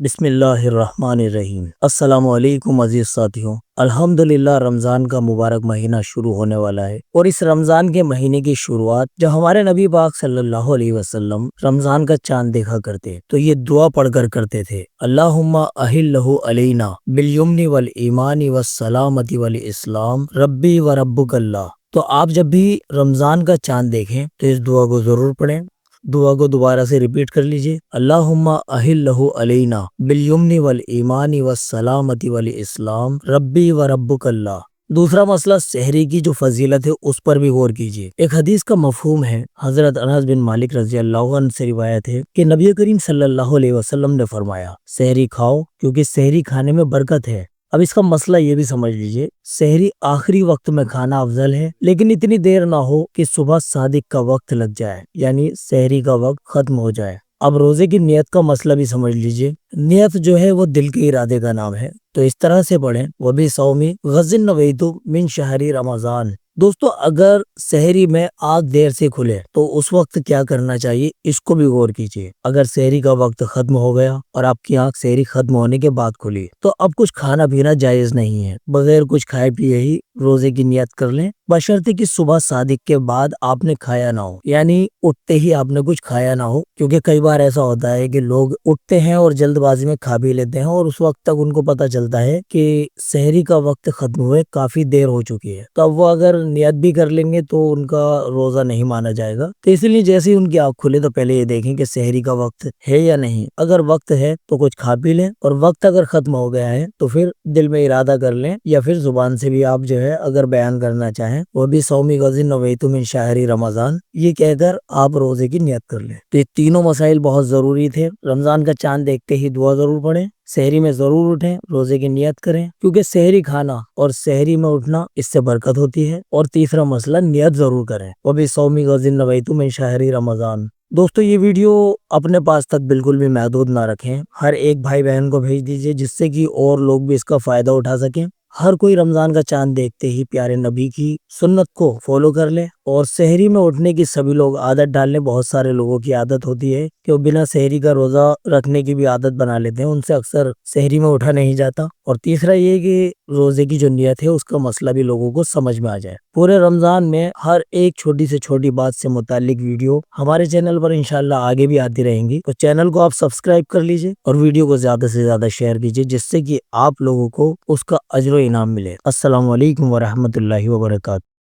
بسم اللہ الرحمن الرحیم۔ السلام علیکم عزیز ساتھیوں، الحمدللہ رمضان کا مبارک مہینہ شروع ہونے والا ہے، اور اس رمضان کے مہینے کی شروعات جب ہمارے نبی پاک صلی اللہ علیہ وسلم رمضان کا چاند دیکھا کرتے تو یہ دعا پڑھ کر کرتے تھے: اللہم احلہ علینا بالیمن والایمان والسلامت والاسلام ربی و ربک اللہ۔ تو آپ جب بھی رمضان کا چاند دیکھیں تو اس دعا کو ضرور پڑھیں۔ دعا کو دوبارہ سے ریپیٹ کر لیجئے: اللہم احلہ علینا بالیمن والایمان والسلامت والاسلام ربی و ربک اللہ۔ دوسرا مسئلہ سحری کی جو فضیلت ہے اس پر بھی غور کیجئے۔ ایک حدیث کا مفہوم ہے، حضرت انس بن مالک رضی اللہ عنہ سے روایت ہے کہ نبی کریم صلی اللہ علیہ وسلم نے فرمایا: سحری کھاؤ کیونکہ سحری کھانے میں برکت ہے۔ اب اس کا مسئلہ یہ بھی سمجھ لیجئے، سحری آخری وقت میں کھانا افضل ہے، لیکن اتنی دیر نہ ہو کہ صبح صادق کا وقت لگ جائے، یعنی سحری کا وقت ختم ہو جائے۔ اب روزے کی نیت کا مسئلہ بھی سمجھ لیجئے۔ نیت جو ہے وہ دل کے ارادے کا نام ہے، تو اس طرح سے پڑھیں: وَبِصَوْمِ غَضٍ نَوَيْتُ مِنْ شَهْرِ رمضان۔ دوستو، اگر سحری میں آنکھ دیر سے کھلے تو اس وقت کیا کرنا چاہیے، اس کو بھی غور کیجئے۔ اگر سحری کا وقت ختم ہو گیا اور آپ کی آنکھ سحری ختم ہونے کے بعد کھلی تو اب کچھ کھانا پینا جائز نہیں ہے، بغیر کچھ کھائے پیے ہی روزے کی نیت کر لیں، بشرطے کہ صبح صادق کے بعد آپ نے کھایا نہ ہو، یعنی اٹھتے ہی آپ نے کچھ کھایا نہ ہو، کیونکہ کئی بار ایسا ہوتا ہے کہ لوگ اٹھتے ہیں اور جلد بازی میں کھا بھی لیتے ہیں، اور اس وقت تک ان کو پتہ چلتا ہے کہ سحری کا وقت ختم ہوئے کافی دیر ہو چکی ہے، تو اب وہ اگر نیت بھی کر لیں گے تو ان کا روزہ نہیں مانا جائے گا۔ تو اس لیے جیسے ہی ان کی آنکھ کھلے تو پہلے یہ دیکھیں کہ سحری کا وقت ہے یا نہیں۔ اگر وقت ہے تو کچھ کھا پی لیں، اور وقت اگر ختم ہو گیا ہے تو پھر دل میں ارادہ کر لیں، یا پھر زبان سے بھی آپ جو ہے اگر بیان کرنا چاہیں وہ بھی صوم غض نویت من شہر رمضان، یہ کہہ کر آپ روزے کی نیت کر لیں۔ تو یہ تینوں مسائل بہت ضروری تھے۔ رمضان کا چاند دیکھتے ہی دعا ضرور پڑھیں، سحری میں ضرور اٹھیں، روزے کی نیت کریں، کیونکہ سحری کھانا اور سحری میں اٹھنا اس سے برکت ہوتی ہے۔ اور تیسرا مسئلہ، نیت ضرور کریں، وہ بھی صوم غض نویت من شہر رمضان۔ دوستو، یہ ویڈیو اپنے پاس تک بالکل بھی محدود نہ رکھیں، ہر ایک بھائی بہن کو بھیج دیجئے جس سے کہ اور لوگ بھی اس کا فائدہ اٹھا سکیں۔ ہر کوئی رمضان کا چاند دیکھتے ہی پیارے نبی کی سنت کو فالو کر لے، اور سحری میں اٹھنے کی سبھی لوگ عادت ڈال لیں۔ بہت سارے لوگوں کی عادت ہوتی ہے کہ وہ بنا سحری کا روزہ رکھنے کی بھی عادت بنا لیتے ہیں، ان سے اکثر سحری میں اٹھا نہیں جاتا۔ اور تیسرا یہ کہ روزے کی جو نیت ہے اس کا مسئلہ بھی لوگوں کو سمجھ میں آ جائے۔ پورے رمضان میں ہر ایک چھوٹی سے چھوٹی بات سے متعلق ویڈیو ہمارے چینل پر انشاءاللہ آگے بھی آتی رہیں گی، تو چینل کو آپ سبسکرائب کر لیجئے اور ویڈیو کو زیادہ سے زیادہ شیئر کیجئے، جس سے کہ آپ لوگوں کو اس کا اجر و انعام ملے۔ السلام علیکم ورحمۃ اللہ وبرکاتہ۔